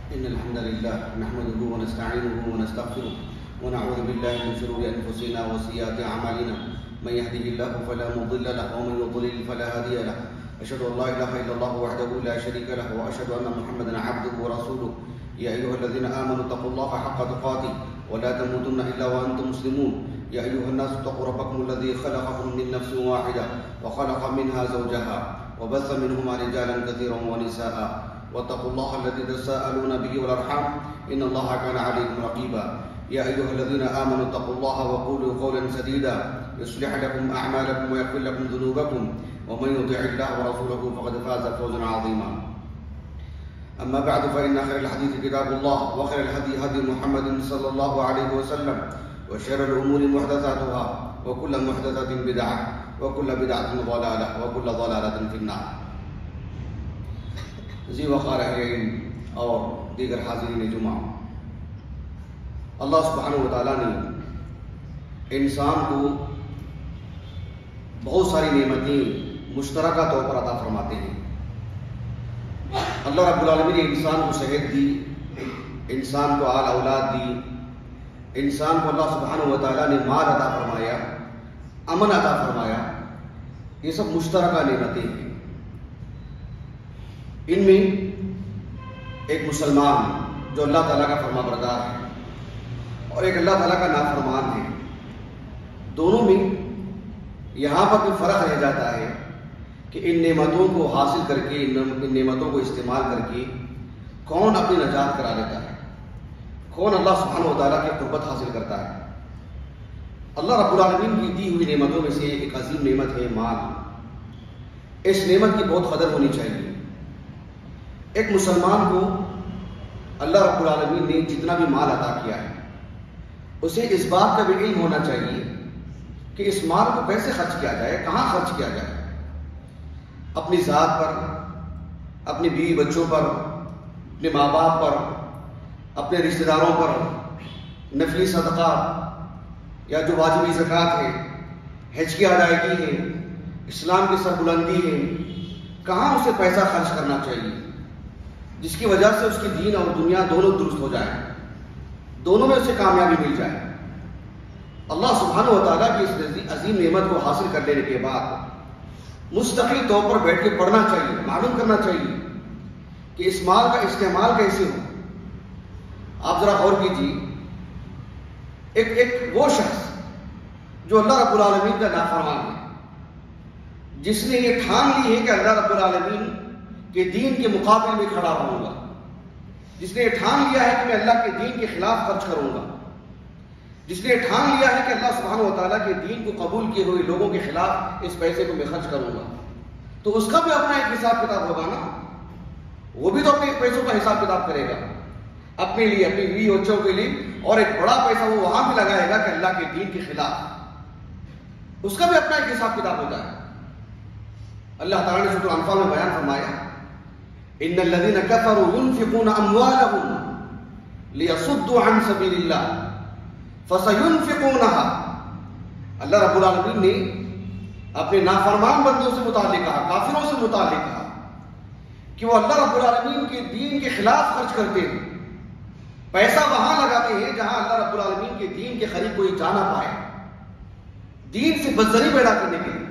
إن الحمد لله نحمده ونستعينه ونستغفره ونعوذ بالله من شرور أنفسنا وسيئات أعمالنا من يهده الله فلا مضل له ومن يضلل فلا هادي له أشهد أن لا إله إلا الله وحده لا شريك له وأشهد أن محمدا عبده ورسوله يا أيها الذين آمنوا اتقوا الله حق تقاته ولا تموتن إلا وأنتم مسلمون يا أيها الناس اتقوا ربكم الذي خلقكم من نفس واحدة وخلق منها زوجها وبث منهما رجالا كثيرا ونساء واتقوا الله الذي تساءلون به والأرحام إن الله كان عليكم رقيبا يا أيها الذين آمنوا اتقوا الله وقولوا قولا سديدا يصلح لكم أعمالكم ويغفر لكم ذنوبكم ومن يطع الله ورسوله فقد فاز فوزا عظيما أما بعد فإن خير الحديث كتاب الله وخير الهدي هدي محمد صلى الله عليه وسلم وشر الأمور محدثاتها وكل محدثة بدعة وكل بدعة ضلالة وكل ضلالة في النار. ذی وقار اہل علم اور دیگر حاضرین جمعہ، اللہ سبحانہ و تعالیٰ نے انسان کو بہت ساری نعمتیں مشترکہ طور پر عطا فرماتے ہیں. اللہ رب العالمین نے انسان کو صحت دی، انسان کو آل اولاد دی، انسان کو اللہ سبحانہ و تعالیٰ نے مال عطا فرمایا، امن عطا فرمایا. یہ سب مشترکہ نعمتیں ہیں. ان میں ایک مسلمان جو اللہ تعالیٰ کا فرما بردار ہے اور ایک اللہ تعالیٰ کا نافرمان ہے، دونوں میں یہاں پر کوئی فرق رہ جاتا ہے کہ ان نعمتوں کو حاصل کر کے، ان نعمتوں کو استعمال کر کے کون اپنی نجات کرا لیتا ہے، کون اللہ سبحانہ و تعالیٰ کی قربت حاصل کرتا ہے. اللہ رب العالمین کی دی ہوئی نعمتوں میں سے ایک عظیم نعمت ہے مال. اس نعمت کی بہت قدر ہونی چاہیے. ایک مسلمان کو اللہ رب العالمین نے جتنا بھی مال عطا کیا ہے، اسے اس بات کا بھی علم ہونا چاہیے کہ اس مال کو کیسے خرچ کیا جائے، کہاں خرچ کیا جائے. اپنی ذات پر، اپنی بیوی بچوں پر، اپنے ماں باپ پر، اپنے رشتہ داروں پر، نفلی صدقات یا جو واجبی زکوٰۃ ہے، حج کی ادائیگی ہے، اسلام کی سربلندی ہے، کہاں اسے پیسہ خرچ کرنا چاہیے جس کی وجہ سے اس کی دین اور دنیا دونوں درست ہو جائیں، دونوں میں اسے کامیابی مل جائے. اللہ سبحانہ و تعالیٰ کی اس عظیم نعمت کو حاصل کر لینے کے بعد مستقل طور پر بیٹھ کے پڑھنا چاہیے، معلوم کرنا چاہیے کہ اس مال کا استعمال کیسے ہو. آپ ذرا غور کیجیے، ایک وہ شخص جو اللہ رب العالمین کا نافرمان ہے، جس نے یہ ٹھان لی ہے کہ اللہ رب العالمین کہ دین کے مقابل میں کھڑا رہوں گا، جس نے یہ ٹھان لیا ہے کہ میں اللہ کے دین کے خلاف خرچ کروں گا، جس نے یہ ٹھان لیا ہے کہ اللہ سبحانہ و تعالیٰ کے دین کو قبول کیے ہوئے لوگوں کے خلاف اس پیسے کو میں خرچ کروں گا، تو اس کا بھی اپنا ایک حساب کتاب ہوگا نا. وہ بھی تو اپنے پیسوں کا حساب کتاب کرے گا اپنے لیے، اپنی بیوی بچوں کے لیے، اور ایک بڑا پیسہ وہ وہاں بھی لگائے گا کہ اللہ کے دین کے خلاف. اس کا بھی اپنا ایک حساب کتاب ہوتا ہے. اللہ تعالیٰ نے سورۃ الانفال میں بیان فرمایا، ان الذين كفروا ينفقون اموالهم ليصدوا عن سبيل الله فسينفقونها. اللہ رب العالمین نے اپنے نافرمان بندوں سے متعلق کہا، کافروں سے متعلق کہا کہ وہ اللہ رب العالمین کے دین کے خلاف خرچ کرتے ہیں، پیسہ وہاں لگاتے ہیں جہاں اللہ رب العالمین کے دین کے قریب کوئی جا نہ پائے. دین سے بدزنی پیدا کرنے کے لیے،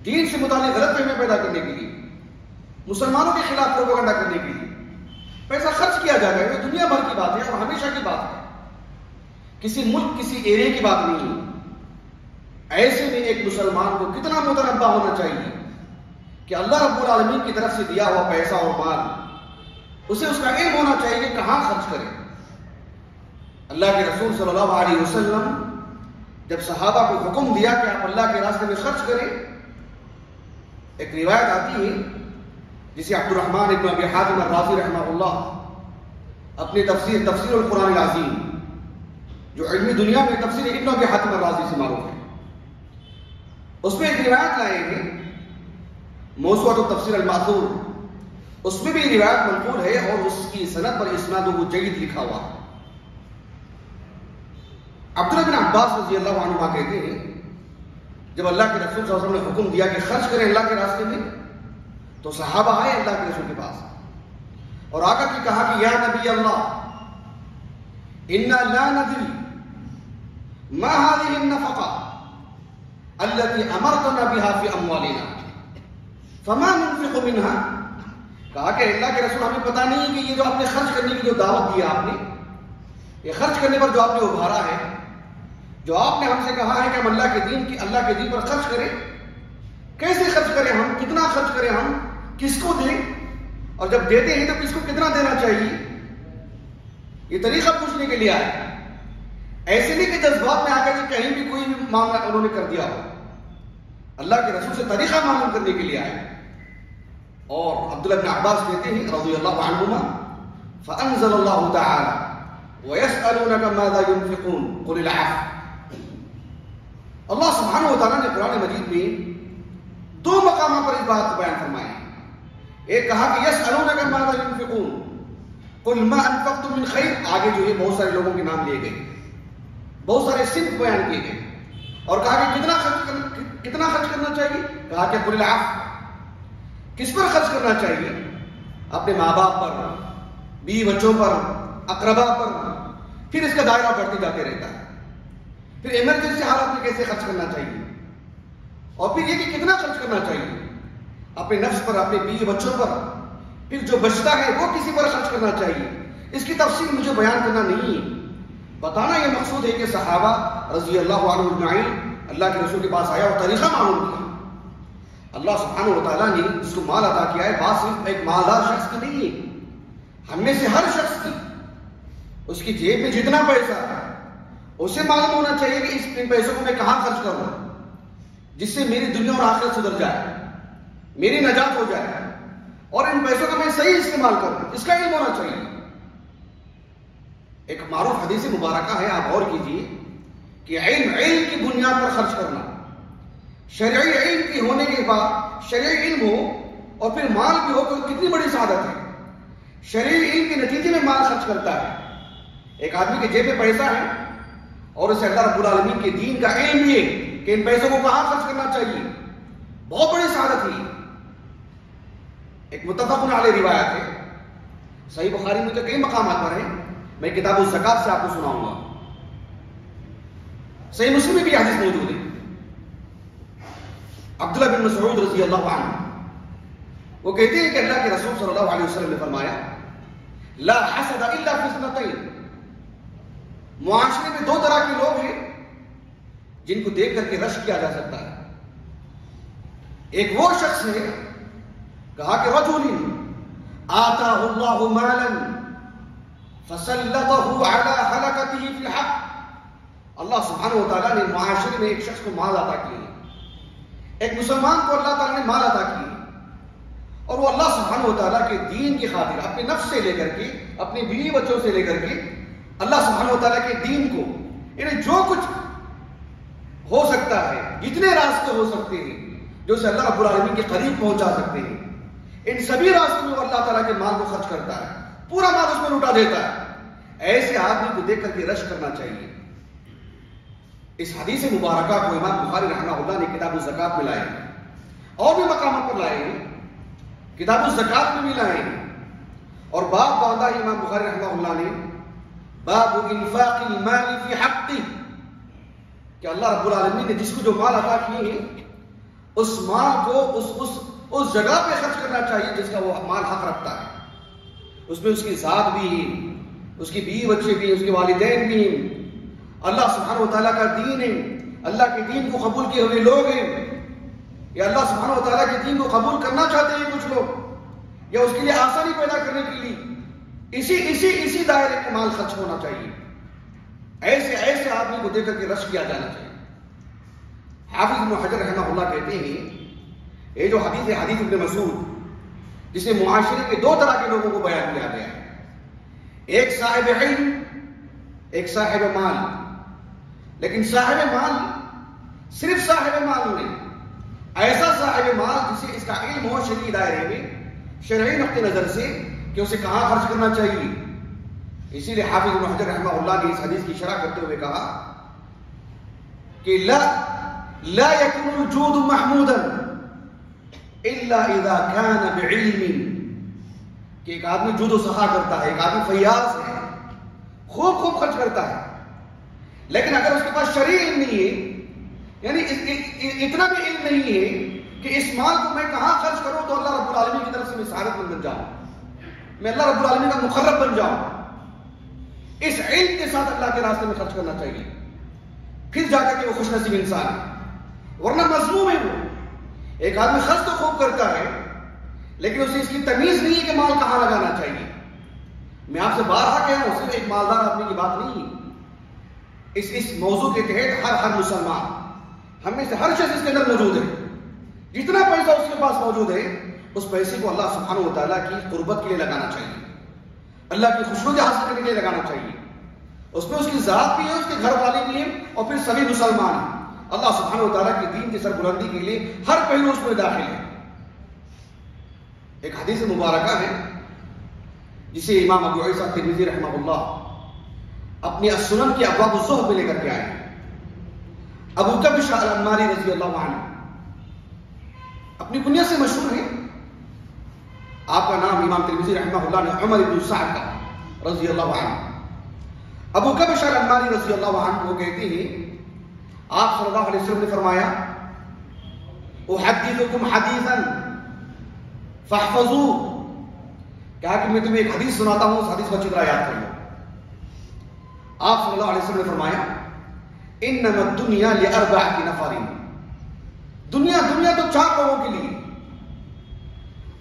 دین سے متعلق غلط فہمیاں پیدا کرنے کے لیے، مسلمانوں کے خلاف پروپیگنڈا کرنے کے لیے پیسہ خرچ کیا جا رہا ہے. یہ دنیا بھر کی بات ہے اور ہمیشہ کی بات ہے، کسی ملک کسی ایریا کی بات نہیں ہے. ایسے میں ایک مسلمان کو کتنا متنبہ ہونا چاہیے کہ اللہ رب العالمین کی طرف سے دیا ہوا پیسہ اور مال، اسے اس کا علم ہونا چاہیے کہ کہاں خرچ کرے. اللہ کے رسول صلی اللہ علیہ وسلم جب صحابہ کو حکم دیا کہ آپ اللہ کے راستے میں خرچ کریں، ایک روایت آتی ہے جسے عبد الرحمن ابن ابی حاتم الرازی رحمہ اللہ اپنی تفسیر القرآن العظیم، جو علمی دنیا میں تفسیر ابن ابی حاتم الرازی سے معروف ہے، اس میں ایک روایت لائے ہیں موسوعۃ التفسیر الماثور. اس میں بھی روایت منقول ہے اور اس کی سند پر اسنادہ جید لکھا ہوا ہے. عبداللہ بن عباس رضی اللہ عنہما کہتے ہیں، جب اللہ کے رسول صلی اللہ علیہ وسلم نے حکم دیا کہ خرچ کریں اللہ کے راستے میں، تو صحابہ آئے اللہ کے رسول کے پاس. اور آ کر کے کہا کہ یا نبی اللہ انا لا ندری ما هذه النفقه التي امرتنا بها في اموالنا فما ننفق منها. کہا کہ اللہ کے رسول ہمیں پتہ نہیں کہ یہ جو آپ نے خرچ کرنے کی جو دعوت دی آپ نے، یہ خرچ کرنے پر جو آپ نے ابھارا ہے، جو آپ نے ہم سے کہا ہے کہ ہم اللہ کے دین پر خرچ کریں، کیسے خرچ کریں، ہم کتنا خرچ کریں، ہم کس کو دیں، اور جب دیتے ہیں تو کس کو کتنا دینا چاہیے. یہ طریقہ پوچھنے کے لیے آئے، ایسے نہیں کہ جذبات میں آ کر کے کہیں بھی کوئی معاملہ انہوں نے کر دیا ہو. اللہ کے رسول سے طریقہ معلوم کرنے کے لیے آئے. اور عبداللہ بن عباس کہتے ہیں رضی اللہ عنہما فانزل اللہ تعالی وَيَسْأَلُونَكَ مَاذَا يُنْفِقُونَ قُلِ الْعَفْوَ. اللہ سبحانہ و تعالیٰ نے قرآن مجید میں 2 مقامات پر اس بات کو بیان فرمائی. ایک کہا کہ يَسْأَلُونَكَ مَاذَا يُنْفِقُونَ قُلْ مَا أَنفَقْتُم مِّن خَيْرٍ. آگے جو ہے بہت سارے لوگوں کے نام لیے گئے، بہت سارے صنف بیان کیے گئے، اور کہا کہ کتنا خرچ کرنا چاہیے. کہا کہ قُلِ الْعَفْوَ. کس پر خرچ کرنا چاہیے؟ اپنے ماں باپ پر، بیوی بچوں پر، اقربا پر. پھر اس کا دائرہ بڑھتے جاتے رہتا ہے. پھر ایمرجنسی حالت میں کیسے خرچ کرنا چاہیے، اور پھر یہ کہ کتنا خرچ کرنا چاہیے اپنے نفس پر، اپنے بیوی بچوں پر. پھر جو بچتا ہے وہ کسی پر خرچ کرنا چاہیے. اس کی تفصیل مجھے بیان کرنا نہیں ہے، بتانا یہ مقصود ہے کہ صحابہ رضی اللہ عنہ اجمعین اللہ کے رسول کے پاس آیا اور طریقہ معلوم کیا. اللہ سبحانہ و تعالیٰ نے اس کو مال عطا کیا ہے، بات صرف ایک مالدار شخص کی نہیں ہے، ہم میں سے ہر شخص کی. اس کی جیب میں جتنا پیسہ ہے اسے معلوم ہونا چاہیے کہ ان پیسوں کو میں کہاں خرچ کروں جس سے میری دنیا اور آخرت سدھر جائے، میری نجات ہو جائے، اور ان پیسوں کا میں صحیح استعمال کروں، اس کا علم ہونا چاہیے. ایک معروف حدیث مبارکہ ہے، آپ غور کیجیے کہ علم کی بنیاد پر خرچ کرنا، شرعی علم کی ہونے کے بعد شرعی علم ہو اور پھر مال بھی ہو تو کتنی بڑی سعادت ہے. شرعی علم کے نتیجے میں مال خرچ کرتا ہے. ایک آدمی کے جیب میں پیسہ ہے اور اسے اللہ رب العالمین کے دین کا علم بھی ہے کہ ان پیسوں کو کہاں خرچ کرنا چاہیے، بہت بڑی سعادت ہے. ایک متفق علیہ روایت ہے، صحیح بخاری میں تو کئی مقامات پر ہے، میں کتاب الزکات سے آپ کو سناؤں گا. صحیح مسلم میں بھی حدیث موجود ہے. عبداللہ بن مسعود رضی اللہ عنہ وہ کہتے ہیں کہ اللہ کے رسول صلی اللہ علیہ وسلم نے فرمایا لا حسد الا فی اثنتین. معاشرے میں 2 طرح کے لوگ ہیں جن کو دیکھ کر کے رشک کیا جا سکتا ہے. ایک وہ شخص ہے، کہا کہ رجل آتاہ اللہ مالا فسلطہ علی ہلکتہ فی الحق. اللہ سبحانہ و تعالیٰ نے معاشرے میں ایک شخص کو مال عطا کیا، ایک مسلمان کو اللہ تعالیٰ نے مال عطا کی، اور وہ اللہ سبحانہ و تعالیٰ کے دین کی خاطر اپنے نفس سے لے کر کے، اپنے بیوی بچوں سے لے کر کے اللہ سبحانہ و تعالیٰ کے دین کو، یعنی جو کچھ ہو سکتا ہے، جتنے راستے ہو سکتے ہیں جو اسے اللہ رب العالمین کے قریب پہنچا سکتے ہیں، ان سبھی راستوں میں وہ اللہ تعالیٰ کے مال کو خرچ کرتا ہے، پورا مال اس میں لوٹا دیتا ہے. ایسے آدمی کو دیکھ کر کے رشک کرنا چاہیے. اس حدیث مبارکہ کو امام بخاری رحمہ اللہ نے کتاب الزکات میں لائے ہیں، اور بھی مقامات پر لائے ہیں، کتاب الزکات میں بھی لائے ہیں. اور باب باندھا ہے امام بخاری رحمہ اللہ نے باب انفاق المال فی حقہ، کہ اللہ رب العالمین نے جس کو جو مال عطا کیے ہیں اس مال کو اس جگہ پہ خرچ کرنا چاہیے جس کا وہ مال حق رکھتا ہے. اس میں اس کی ذات بھی ہے، اس کی بیوی بچے بھی ہیں، اس کے والدین بھی ہیں، اللہ سبحانہ و تعالیٰ کا دین ہے، اللہ کے دین کو قبول کیے ہوئے لوگ ہیں، یا اللہ سبحانہ و تعالیٰ کے دین کو قبول کرنا چاہتے ہیں کچھ لوگ، یا اس کے لیے آسانی پیدا کرنے کے لیے اسی دائرے میں مال خرچ ہونا چاہیے. ایسے آدمی کو دیکھ کر کے رشک کیا جانا چاہیے. حافظ ابن حجر رحمہ اللہ کہتے ہیں یہ جو حدیث ہے حدیث ابن مسعود، جس میں معاشرے کے 2 طرح کے لوگوں کو بیان کیا گیا ہے، ایک صاحب علم، ایک صاحب مال. لیکن صاحب مال صرف صاحب مال نہیں، ایسا صاحب مال جسے اس کا علم ہو شرعی دائرے میں، شرعی نقطہ نظر سے کہ اسے کہاں خرچ کرنا چاہیے. اسی لیے حافظ ابن حجر رحمہ اللہ نے اس حدیث کی شرح کرتے ہوئے کہا کہ لا يكون الجود محمودا الا اذا كان بعلم کہ ایک آدمی جود و سخا کرتا ہے، ایک آدمی فیاض ہے، خوب خوب خرچ کرتا ہے، لیکن اگر اس کے پاس شرعی علم نہیں ہے، یعنی اتنا بھی علم نہیں ہے کہ اس مال کو میں کہاں خرچ کروں تو اللہ رب العالمین کی طرف سے میں سعادت مند بن جاؤں، میں اللہ رب العالمین کا مقرب بن جاؤں، اس علم کے ساتھ اللہ کے راستے میں خرچ کرنا چاہیے، پھر جا کر کے وہ خوش نصیب انسان ہے، ورنہ مظلوم ہے وہ۔ ایک آدمی خرچ تو خوب کرتا ہے لیکن اسے اس کی تمیز نہیں ہے کہ مال کہاں لگانا چاہیے۔ میں آپ سے بارہا کہہ رہا ہوں، صرف ایک مالدار آدمی کی بات نہیں ہے، اس موضوع کے تحت ہر مسلمان، ہم میں سے ہر شخص اس کے اندر موجود ہے، جتنا پیسہ اس کے پاس موجود ہے اس پیسے کو اللہ سبحانہ و تعالیٰ کی قربت کے لیے لگانا چاہیے، اللہ کی خوشنودی حاصل کرنے کے لیے لگانا چاہیے۔ اس میں اس کی ذات بھی ہے، اس کے گھر والے بھی ہیں، اور پھر سبھی مسلمان ہیں۔ اللہ سبحانہ و تعالیٰ کی دین کی سربلندی کے لیے ہر پہلو اس میں داخل ہے۔ ایک حدیث مبارکہ ہے جسے امام ابو عیسیٰ ترمذی رحمہ اللہ اپنی السنن کے ابواب الزہد میں لے کر کے آئے ہیں۔ ابو کبشہ الانماری رضی اللہ عنہ اپنی کنیت سے مشہور ہے، آپ کا نام امام ترمذی رحمہ اللہ نے عمر بن سعد کا رضی اللہ عنہ۔ ابو کبشہ الانماری رضی اللہ عنہ وہ کہتے ہیں آپ صلی اللہ علیہ وسلم نے فرمایا احدثکم حدیثا فاحفظوا، کہا کہ میں تمہیں ایک حدیث سناتا ہوں، اس حدیث کو اچھی طرح یاد کر لو۔ آپ صلی اللہ علیہ وسلم نے فرمایا انما الدنیا لاربعۃ نفر، دنیا تو 4 لوگوں کے لیے،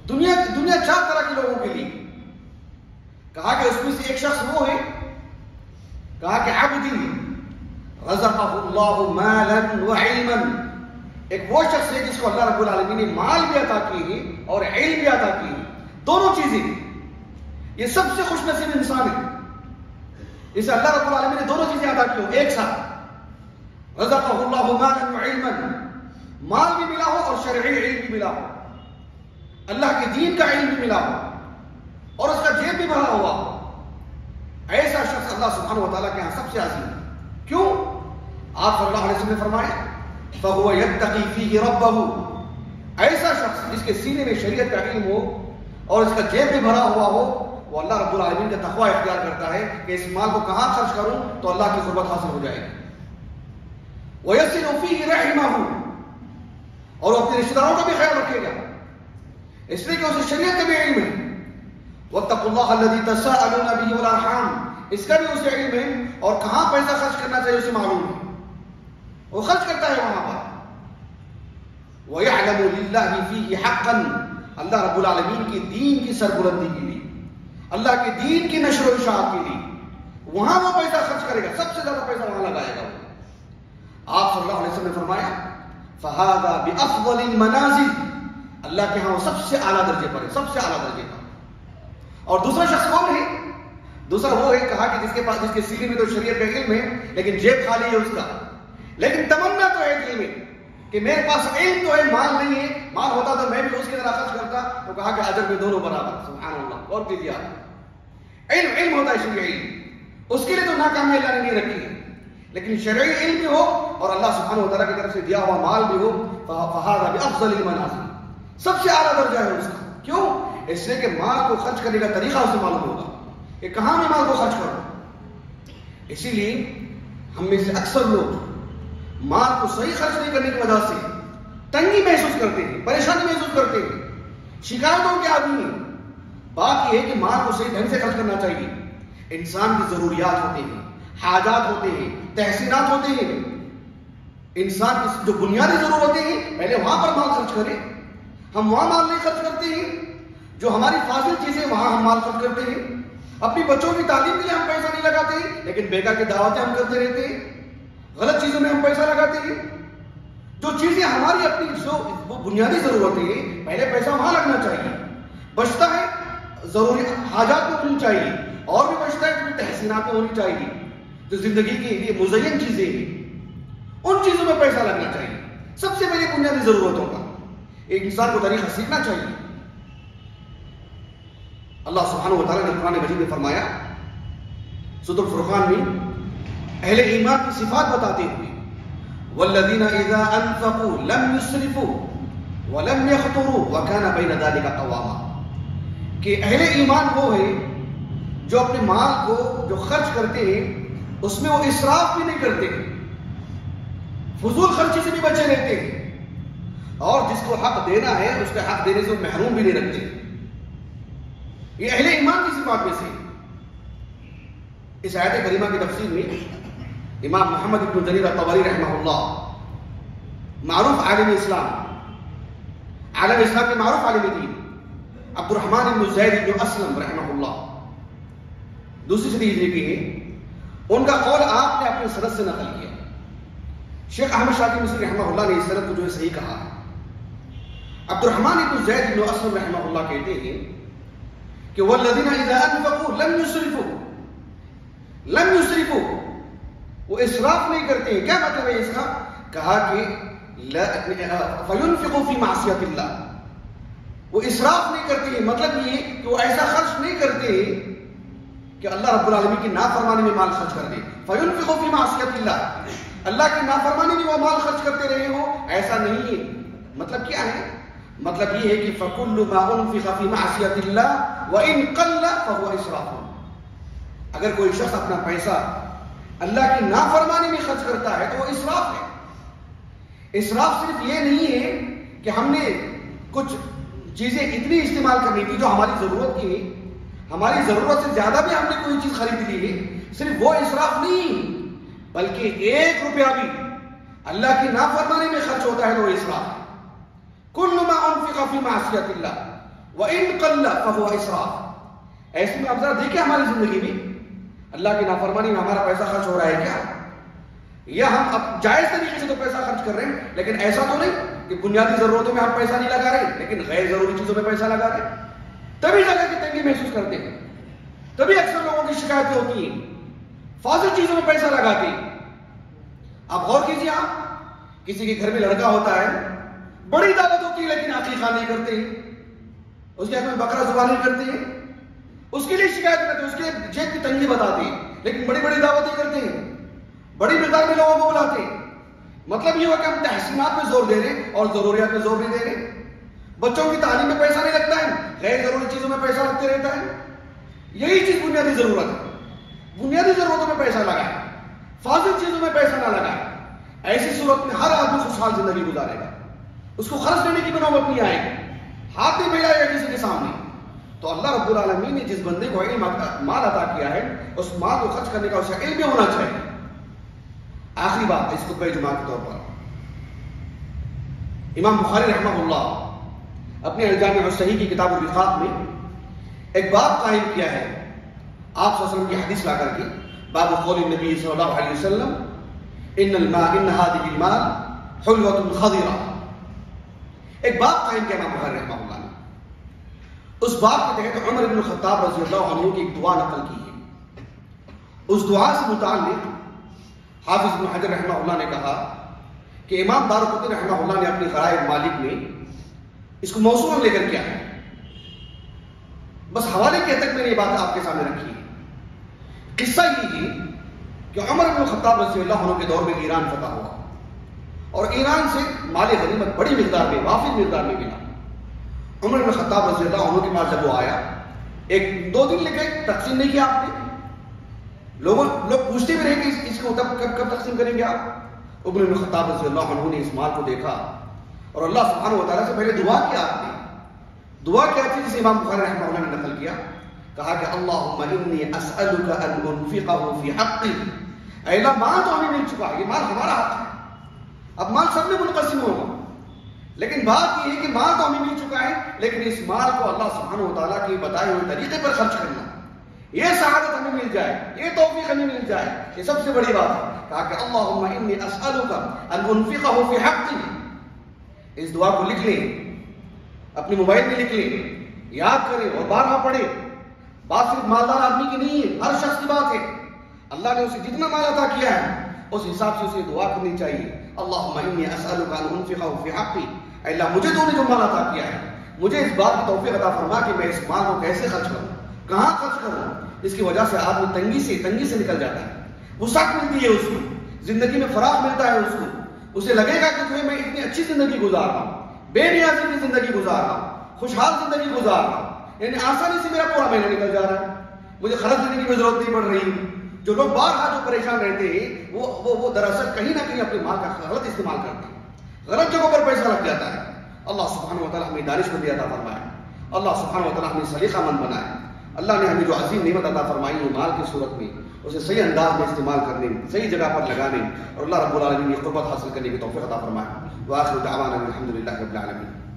دنیا 4 طرح کے لوگوں کے لیے۔ کہا کہ اس میں سے ایک شخص وہ ہے، کہا کہ عبد رزقہ اللہ مالا وعلما، ایک وہ شخص ہے جس کو اللہ رب العالمین نے مال بھی عطا کی ہے اور علم بھی عطا کی ہے، دونوں چیزیں، یہ سب سے خوش نصیب انسان ہے اسے اللہ رب العالمین نے دونوں چیزیں عطا کی ہو ایک ساتھ، رزقہ اللہ مالا وعلما، مال بھی ملا ہو اور شرعی علم بھی ملا ہو، اللہ کے دین کا علم بھی ملا ہو اور اس کا جیب بھی بھرا ہوا ہو، ایسا شخص اللہ سبحانہ و تعالیٰ کے یہاں سب سے عظیم ہے۔ کیوں؟ آپ صلی اللہ علیہ وسلم نے فرمایا فَهُوَ يَتَّقِي فِيهِ رَبَّهُ، ایسا شخص جس کے سینے میں شریعت کا علم ہو اور اس کا جیب بھی بھرا ہوا ہو، وہ اللہ رب العالمین کا تقوی اختیار کرتا ہے کہ اس مال کو کہاں خرچ کروں تو اللہ کی قربت حاصل ہو جائے گی۔ وَيَصِلُ فِيهِ رَحِمَهُ، اور وہ اپنے رشتہ داروں کا بھی خیال رکھے گا، اس لیے کہ اسے شریعت کا بھی علم ہے۔ وَاتَّقُوا اللَّهَ الَّذِي تَسَاءَلُونَ بِهِ وَالْأَرْحَامَ، اس کا بھی اسے علم ہے اور کہاں پیسہ خرچ کرنا چاہیے اسے معلوم ہے، وہ خرچ کرتا ہے وہاں پر۔ وَيَعْلَمُ لِلَّهِ فِيهِ حَقًّا، اللہ رب العالمین کی دین کی سربلندی کے لیے، اللہ کے دین کی نشر و اشاعت کے لیے وہاں وہ پیسہ خرچ کرے گا، سب سے زیادہ پیسہ وہاں لگائے گا۔ آپ صلی اللہ علیہ وسلم نے فرمایا فَهَذَا بِأَفْضَلِ الْمَنَازِلِ، اللہ کے ہاں وہ سب سے اعلیٰ درجے پر ہے، سب سے اعلیٰ درجے پر۔ اور دوسرا شخص کون ہے؟ دوسرا وہ ہے، کہا کہ جس کے سینے میں تو شریعت کا علم ہے لیکن جیب خالی ہے اس کا، لیکن تمنا تو ہے دل میں کہ میرے پاس علم تو ہے، مال نہیں ہے، مال ہوتا تو میں بھی اس کی طرح خرچ کرتا، تو کہا کہ اجر میں دونوں برابر۔ سبحان اللہ، اور کیجیے آپ، علم ہوتا ہے شرعی علم، اس کے لیے تو ناکامی اللہ نے نہیں رکھی ہے، لیکن شرعی علم بھی ہو اور اللہ سبحانہ و تعالیٰ کی طرف سے دیا ہوا مال بھی ہو، فَهَذَا بِأَفْضَلِ الْمَنَازِلِ، سب سے اعلیٰ درجہ ہے اس کا۔ کیوں؟ اس لیے کہ مال کو خرچ کرنے کا طریقہ اسے معلوم ہوگا کہ کہاں میں مال کو خرچ کروں۔ اسی لیے ہم میں سے اکثر لوگ مال کو صحیح خرچ نہیں کرنے کی وجہ سے تنگی محسوس کرتے ہیں، پریشانی محسوس کرتے ہیں، شکایتوں کے آدمی ہیں۔ بات یہ ہے کہ مال کو صحیح ڈھنگ سے خرچ کرنا چاہیے۔ انسان کی ضروریات ہوتے ہیں، حاجات ہوتے ہیں، تحسینات ہوتے ہیں، انسان کی جو بنیادی ضرورتیں ہیں پہلے وہاں پر مال خرچ کریں۔ ہم وہاں مال نہیں خرچ کرتے ہیں، جو ہماری فاضل چیزیں وہاں ہم مال خرچ کرتے ہیں۔ اپنی بچوں کی تعلیم کے لیے ہم پیسہ نہیں لگاتے ہیں لیکن بیکار کی دعوتیں ہم کرتے رہتے ہیں، غلط چیزوں میں ہم پیسہ لگاتے ہیں۔ جو چیزیں ہماری اپنی جو وہ بنیادی ضرورتیں ہیں پہلے پیسہ وہاں لگنا چاہیے، بچتا ہے ضروری حاجات میں ہونی چاہیے، اور بھی بچتا ہے کہ تحسینات میں ہونی چاہیے، جو زندگی کے لیے مزین چیزیں ہیں ان چیزوں میں پیسہ لگنا چاہیے۔ سب سے پہلے بنیادی ضرورتوں کا ایک انسان کو طریقہ سیکھنا چاہیے۔ اللہ سبحانہ و تعالیٰ نے قرآن مجید میں فرمایا سورۃ الفرقان میں اہل ایمان کی صفات بتاتے ہوئے والذین اذا انفقوا لم یسرفوا ولم یقتروا وکان بین ذلک قواما، کہ اہل ایمان وہ ہے جو اپنے مال کو جو خرچ کرتے ہیں اس میں وہ اسراف بھی نہیں کرتے، فضول خرچی سے بھی بچے رہتے ہیں، اور جس کو حق دینا ہے اس کا حق دینے سے وہ محروم بھی نہیں رکھتے۔ یہ اہل ایمان کی صفات میں سے۔ اس آیت کریمہ کی تفسیر میں امام محمد بن جریر الطبری رحمہ اللہ، معروف عالم اسلام، عالم اسلام کے معروف عالم دین، عبد الرحمن بن زید بن اسلم رحمہ اللہ، دوسری صدی ہجری کے ہیں، ان کا قول آپ نے اپنے سند سے نقل کیا۔ شیخ احمد شاکر مصری رحمہ اللہ نے اس سند کو جو ہے صحیح کہا ہے۔ عبد الرحمن بن زید بن اسلم رحمہ اللہ کہتے ہیں کہ والذین اذا انفقوا لم یسرفوا، وہ اسراف نہیں کرتے ہیں۔ کیا مطلب ہے اس کا؟ کہا کہ فینفقوا فی معصیت اللہ، وہ اسراف نہیں کرتے ہیں، مطلب یہ کہ وہ ایسا خرچ نہیں کرتے کہ اللہ رب العالمین کی نافرمانی میں مال خرچ کر دیں۔ فینفقوا فی معصیت اللہ، اللہ کی نافرمانی میں وہ مال خرچ کرتے رہے ہو، ایسا نہیں ہے۔ مطلب کیا ہے؟ مطلب یہ ہے کہ فَكُلُّ مَا أُنْفِقَ فِي مَعْصِيَةِ اللَّهِ وَإِنْ قَلَّ فَهُوَ إِسْرَافٌ، اگر کوئی شخص اپنا پیسہ اللہ کی نافرمانی میں خرچ کرتا ہے تو وہ اسراف ہے۔ اسراف صرف یہ نہیں ہے کہ ہم نے کچھ چیزیں اتنی استعمال کرنی تھی جو ہماری ضرورت کی ہے، ہماری ضرورت سے زیادہ بھی ہم نے کوئی چیز خرید لی ہے، صرف وہ اسراف نہیں، بلکہ 1 روپیہ بھی اللہ کی نافرمانی میں خرچ ہوتا ہے تو وہ اسراف ہے۔ کل ما انفق فی معصیت اللہ وان قل فهو اسراف۔ ایسے میں آپ ذرا دیکھیں ہماری زندگی میں اللہ کی نافرمانی میں ہمارا پیسہ خرچ ہو رہا ہے کیا؟ یا ہم اب جائز طریقے سے تو پیسہ خرچ کر رہے ہیں، لیکن ایسا تو نہیں کہ بنیادی ضرورتوں میں ہم پیسہ نہیں لگا رہے لیکن غیر ضروری چیزوں میں پیسہ لگا رہے ہیں، تبھی جگہ کی تنگی محسوس کرتے ہیں، تبھی اکثر لوگوں کی شکایتیں ہوتی ہیں، فاضل چیزوں میں پیسہ لگاتے ہیں۔ آپ غور کیجیے، آپ کسی کے گھر میں لڑکا ہوتا ہے، بڑی دعوت ہوتی ہے لیکن عقیقہ نہیں کرتے ہیں، اس کے حق میں بکرا ذبح نہیں کرتے ہیں، اس کے لیے شکایت کرتے ہیں، اس کے جیب کی تنگی بتاتے ہیں، لیکن بڑی بڑی دعوتیں کرتے ہیں، بڑی مقدار میں لوگوں کو بلاتے ہیں۔ مطلب یہ ہوا کہ ہم تحسینات پہ زور دے رہے ہیں اور ضروریات پہ زور نہیں دے رہے۔ بچوں کی تعلیم میں پیسہ نہیں لگتا ہے، غیر ضروری چیزوں میں پیسہ لگتے رہتا ہے۔ یہی چیز بنیادی ضرورت ہے، بنیادی ضرورتوں میں پیسہ لگائے، فاضل چیزوں میں پیسہ نہ لگائے۔ ایسی صورت میں ہر آدمی خوشحال زندگی گزارے گا، اس کو خرچ کرنے کی نوبت نہیں آئے گی، ہاتھ نہیں پھیلائے گا کسی کے سامنے۔ تو اللہ رب العالمین نے جس بندے کو علم مال عطا کیا ہے، اس مال کو خرچ کرنے کا اسے علم ہونا چاہیے۔ آخری بات اس خطبہ جمعہ کے طور پر، امام بخاری رحمہ اللہ اپنے الجامع الصحیح کی کتاب الرقاق میں ایک باب قائم کیا ہے، آپ صلی اللہ علیہ وسلم کی حدیث لا کر کے، باب قول النبی صلی اللہ علیہ وسلم ان هذه المال حلوة خضرة۔ ایک باب قائم کیا امام بخاری رحمہ اللہ نے، اس باب کے تحت عمر بن الخطاب رضی اللہ عنہ کی ایک دعا نقل کی ہے۔ اس دعا سے متعلق حافظ ابن حجر رحمہ اللہ نے کہا کہ امام دارقطنی رحمہ اللہ نے اپنی غرائب مالک میں اس کو موصول لے کر کیا ہے، بس حوالے کے تک میں نے یہ بات آپ کے سامنے رکھی ہے۔ قصہ یہ ہے کہ عمر بن الخطاب رضی اللہ عنہ کے دور میں ایران فتح ہوا اور ایران سے مال غنیمت بڑی مقدار میں، وافر مقدار میں ملا۔ عمر بن الخطاب رضی اللہ عنہ کے پاس جب وہ آیا، 1-2 دن لے کے تقسیم نہیں کیا آپ نے، لوگ پوچھتے بھی رہے کہ اس کو کب تقسیم کریں گے آپ۔ عمر بن الخطاب رضی اللہ عنہ نے اس مال کو دیکھا اور اللہ سبحانہ و تعالیٰ سے پہلے دعا کیا آپ نے۔ دعا کیا تھی جسے امام بخاری رحمہ اللہ نے نقل کیا، کہا کہ اللہم انی اسألک ان انفقہ فی حقی، اے اللہ مال تو ہمیں مل چکا ہے، یہ مال ہمارا حق ہے، اب مال سب میں منقسم ہوگا، لیکن بات یہ ہے کہ مال تو ہمیں مل چکا ہے، لیکن اس مال کو اللہ سبحانہ و تعالیٰ کے بتائے ہوئے طریقے پر خرچ کرنا، یہ سعادت ہمیں مل جائے، یہ توفیق ہمیں مل جائے، یہ سب سے بڑی بات ہے۔ کہا کہ اللہم انی اسألک ان انفقہ فی حقی۔ اس دعا کو لکھ لیں، اپنے موبائل میں لکھ لیں، یاد کریں اور بار بار پڑھیں۔ بات صرف مالدار آدمی کی نہیں ہے، ہر شخص کی بات ہے۔ اللہ نے اسے جتنا مال عطا کیا ہے اس حساب سے اسے دعا کرنی چاہیے۔ اللہم انی اسألک ان انفقہ فی حقی، اے اللہ مجھے تو نے جو مال عطا کیا ہے، مجھے اس بات کی توفیق عطا فرما کہ میں اس مال کو کیسے خرچ کروں، کہاں خرچ کروں۔ اس کی وجہ سے آدمی تنگی سے نکل جاتا ہے، وسعت ملتی ہے اس کو، زندگی میں فراغ ملتا ہے اس کو، اسے لگے گا کہ جو ہے میں اتنی اچھی زندگی گزار رہا ہوں، بے نیازی کی زندگی گزار رہا ہوں، خوشحال زندگی گزار رہا ہوں۔ یعنی آسانی سے میرا پورا مہینہ نکل جا رہا ہے، مجھے خرچ دینے کی ضرورت نہیں پڑ رہی۔ جو لوگ بارہا جو پریشان رہتے ہیں وہ دراصل کہیں نہ کہیں اپنے مال کا غلط استعمال کرتے ہیں، غلط جگہوں پر پیسہ لگ جاتا ہے۔ اللہ سبحانہ و تعالیٰ ہمیں دانش مندی عطا فرمائے، اللہ سبحانہ و تعالیٰ ہمیں سلیقہ مند بنائے۔ اللہ نے ہمیں جو عظیم نعمت عطا فرمائی ہے مال کی صورت میں، اسے صحیح انداز میں استعمال کرنے، صحیح جگہ پر لگانے، اور اللہ رب العالمین کی قربت حاصل کرنے کی توفیق عطا فرمائے۔ وآخر دعوانا الحمد للہ رب العالمین۔